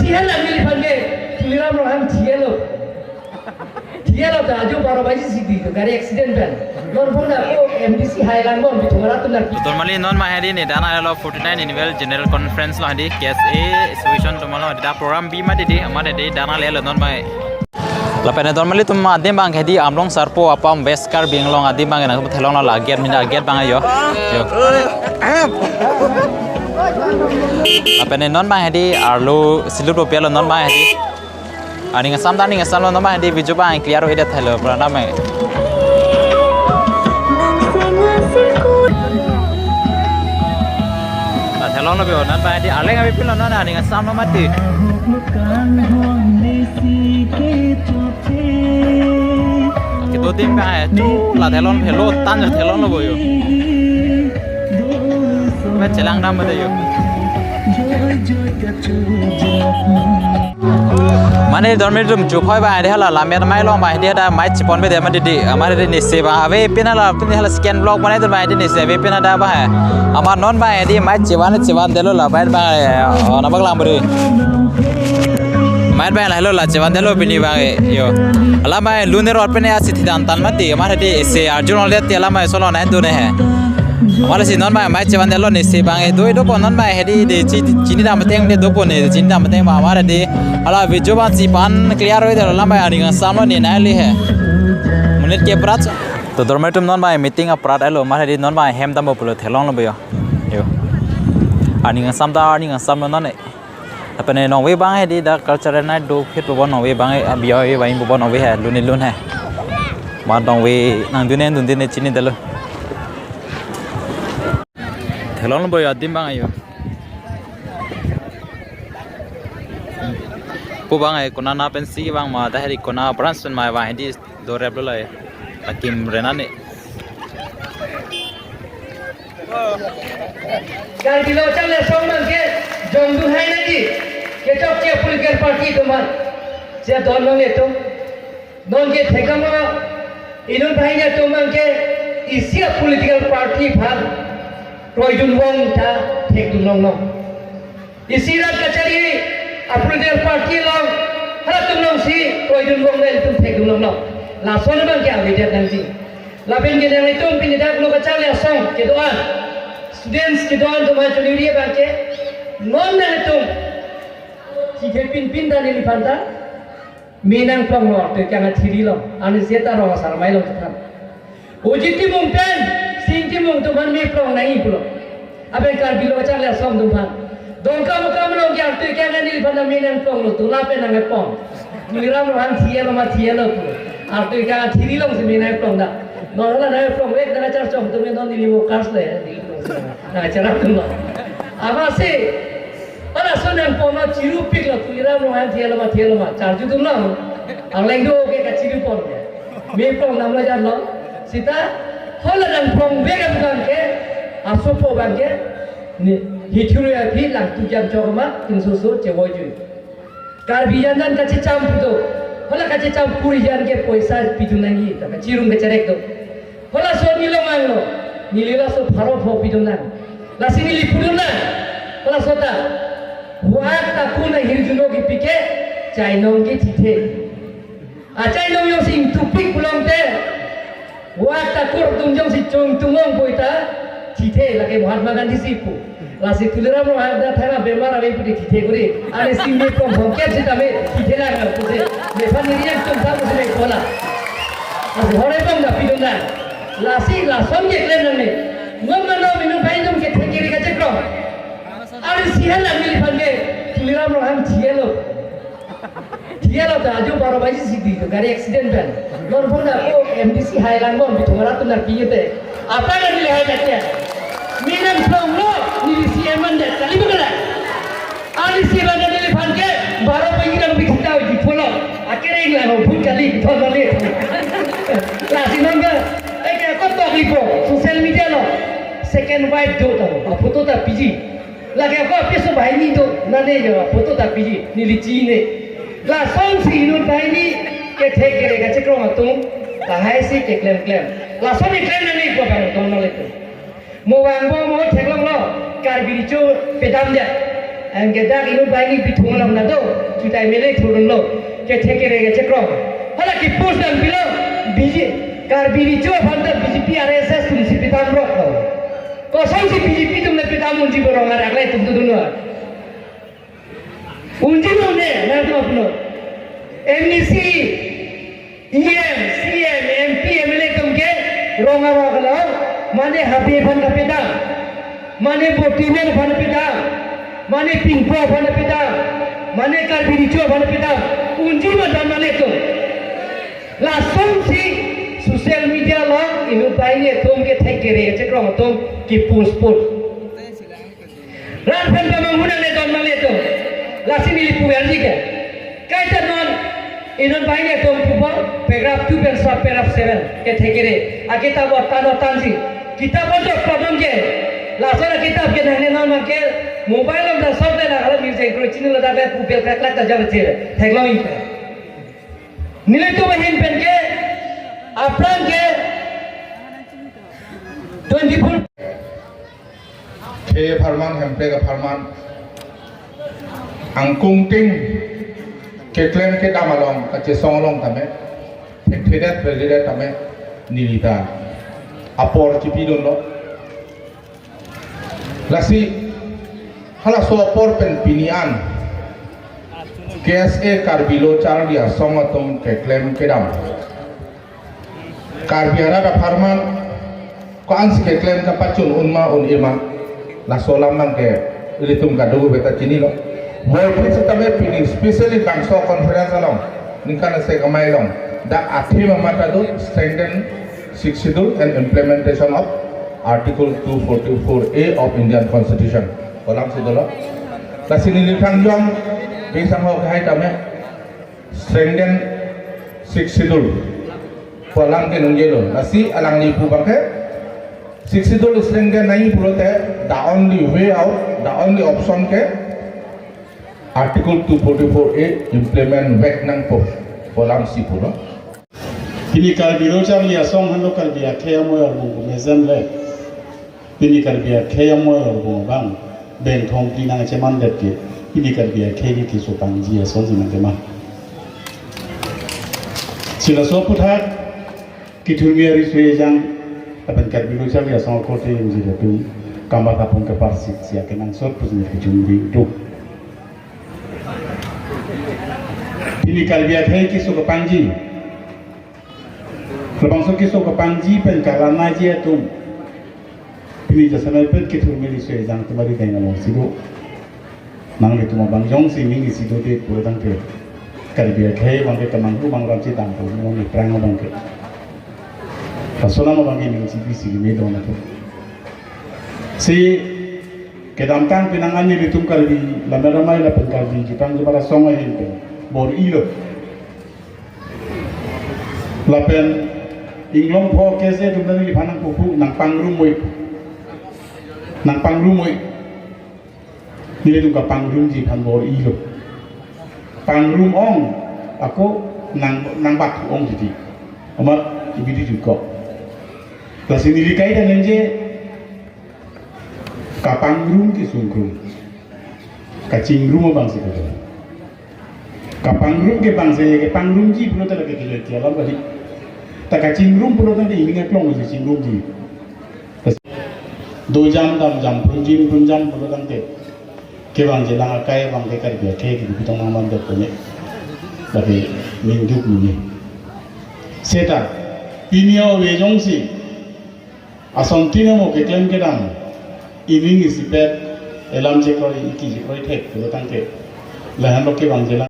sihan lagi dipanggil tuliram roham Tiada tak ajo baru baju sidi tu kari accident kan. Non pun aku MDC Highland bon bitu maratu nak. Normally non mahadi ni dana alo 49 annual general conference lah di KSA solution tu malah ada program B mah di amar di dana le non mahai. Lepas itu normally tu mah adem bang hadi amrong sarpo apa west car binglong adem bang nak thelong lah get mina get bang ayo. Lepas itu non mahadi arlo silut rupiah lo non mahadi. Ani ngasam tani ngasam lo nama di video bang clear udah thelo pernah mai. Thelo lo bio nan bang di aleng abi pun lo nan ani ngasam lo mati. Kita tim bang tu lah thelo hello tan jo thelo lo boyo. Macam celang nama tu yo. Mana dormir room cupai bah dia lah lambat mai long bah dia ada mai cipon be dia mana di amar di nisi bah ave pin lah scan block mana itu bah di nisi ave pin ada bah amar non bah di mai ciwan delo lah bah nama kelam beri mai bah lah lah ciwan delo bini bah yo alam bah luner or pin ya sithi dantan mati amar di isi arjun oleh tiada mai solo naik tu nih Malah si non mai cuman delo nih si bang itu pun non mai hedi di cini dah meteng dia pun nih cini dah meteng bah amar di ala video bang si pan clear itu dalam mai ani ngasam lo nih naik he menit ke berat tu dormir tu non mai meeting berat elo amar di non mai hem tamu puluh thelong lo yo yo ani ngasam lo non apa nih nongwe bang hedi dah culture night do fit bobon nongwe bang biar bang bobon nongwe he lun he mah nongwe nang dunia cini delo Hello boy adim bang ayo. Ko bang ay kona na pensi bang ma dahari kona branson ma bang di do reblo la takim renane. Kali bilo chale song mang ke jongdu hai na di. Ke chok ke political party tu man. Sia don mang itu. Non ke thekama inun bhai na tu mang ke isia political party bhag Roydun wong ta thek dun long isirat kachari apruder party long hara tum long si roydun wong le tum thek dun long la son bang kya video nang si la ben ge nang tum pin dak lo kachal ya song ke doan students ke doan to ma chuli bang ke non na tum si ke pin dan ni panda minang plong lo te kya thiri lo ani seta ro sarmai lo tham ojiti mung pen Singki mung tuhan mi plong naik pulo. Apa yang kar bilo cakap lihat som tuhan. Dongka muka menong yang tu kaya ni pada minang plong lo tu lapen nangai pong. Tuliram lo han tiel lo pulo. Artu kaya thiri lo si minang plong dah. Normal nangai plong ek nangai car som tu minang di liwo kars le. Nangai cara tu lo. Apa sih? Pada sonan pong lo ciru pik lo tuliram lo han tiel lo carju tu lo. Ang lengdo ke kaciru pong. Mi plong namla jar lo. Sita Hola dan prong vega bukan ke asupo bangke ni hituru ya phi lang tu jam chorma tin susu cewoju karbiyan dan kaci campudo hola kaci campuri jan ke poisa pidunangi ta cirung ke cerek do hola so nilo manglo nilila so pharo pho pidunang la sini lipudunang hola sota buat takuna hirjuno ki pike chainong ki thithe a chainong yo sing tupik pulong te Buat takur tunjung si cung tungong poita cite lagi Mahatma Gandhi sipu lasi tuliram lo ada thera bemar ave pudi cite guri ane simbe pom bongket si tame cite la ga puse me fanirian tum ta puse kola lasi hore pom da pidunga lasi la som ke klen ne ngomna no minu bai dum ke thekiri ka chekro ane sihan la mili fange tuliram lo ham thielo tak ajo baru baju sidi tu kari accident kan non pun aku MDC Highland bon bitu maratu nak kiye te apa yang dilihat katnya minang plong lo ni si eman dah kali bukan ali si benda telefon ke baru bagi nang bikita uji polo akhirnya ini lah pun kali thon le lah si nang ke ko to lipo social media lo second wife do to foto ta piji lagi aku peso bhai ni to nane jo foto ta piji ni lichi ne La song si inun bai ni ke thek ke ga chekro ma tum la hai si ke klem la song ni klem na ni ko ba don na le to mo wang bo mo thek long lo kar bi chu pedam dia and get that you buy me between them na do to time mele thurun lo ke theke re ge chekro hala ki post dan below biji kar biri cho phanda BJP RSS tum si pitam ro ko sang si BJP tum le pitam unji ko ronga raklai tum tu dunu unji no ne na to apno MNC EM CM MP MLA tum ke ronga rogla mane happy phanda pitam mane botimen phanda pitam mane pingpo phanda pitam mane kar biri cho phanda pitam unji ma dan mane to la song si social media lo inu bai ne tom ke thai ke re che krong tom ki post ran phan ba mang huna ne don ma le to la si mili pu ber ke kai ta non inu bai ne tom pu ba paragraph 2 pen sa paragraph 7 ke thai ke re a kitab wa tan si kitab jo problem ke la sa kitab ke ne non ma ke mobile on da sob de na hala music pro chinu da be pu be ka ta ja che thai lo in nilai tu mahin pen ke apran ke 24 ke farman hempe ka farman angkung ting ke claim ke damalong ka che songlong tame thekhedet president tame nilita apor chipidon lo lasi hala so apor pen pinian KSA Karbilo Charlia Songatom ke claim ke dam Karbiara ka farman ko ans ke claim ka pacun unma un irma la solam nang ke ilitum ka dugu beta chini lo moi prince tame pini especially bangso conference along ninkana se kamai long da athima mata do strengthen schedule and implementation of article 244A of Indian Constitution kolam sidolo la sinili thang yom bisang ho kai tame strengthen schedule kolam ke nungjelo nasi alang ni pu bangke schedule strengthen nahi pulote the only way out the only option ke article 244A implement back nang po kolam si pulo Pini kalbiro charli asong hando kalbia kaya mo yorbo mezan le pini kalbia kaya mo yorbo bang ben thong pina cheman det ke pini kalbia kaya ki so pangji asong jinan de ma sila so puthat ki thurmia ri suye jang apan kalbiro charli asong ko te inji de tu kamba ta pon ka parsit sia kenan sot puzni ki jumbi tu pini kalbia kaya ki so pangji Lebang so kiso ke panji pen karana je tum pini jasana pet ki thur meli se jang tumari dai ngalo sido nang le tuma bang jong si mingi sido de pura dang ke kalbia khai bang ke tamang ku bang ram chi dang ko mo ni prang bang ke pasona mo bang ni si bisi me do na to si ke dam tang pinang ani le tum kalbi la mera mai la pen kalbi jipang jabara songa hin pe bor ilo la pen Inglong po kese tu dari panang pupu nang pangrum moi nilai tu ka pangrum ji pan bor ilo pangrum ong aku nang batu ong jadi amat ibidi juga terus ini dikai dan lenje ka pangrum ki sungkrum ka cingrum bang sih ka pangrum ke bang saya ke pangrum ji pulau tak ke kilo tialam balik tak cingrum pulau tadi ini ngeplong je cingrum ji 2 jam tam jam pun jam pulau tadi ke bang je lang kai bang ke kar biar ke kita mamam dah punya tapi minggu ni seta pinio wejong si asontina mo ke klaim ke dam ini ngisi pet elam je koi iki je koi thek pulau tadi lahan lo ke bang je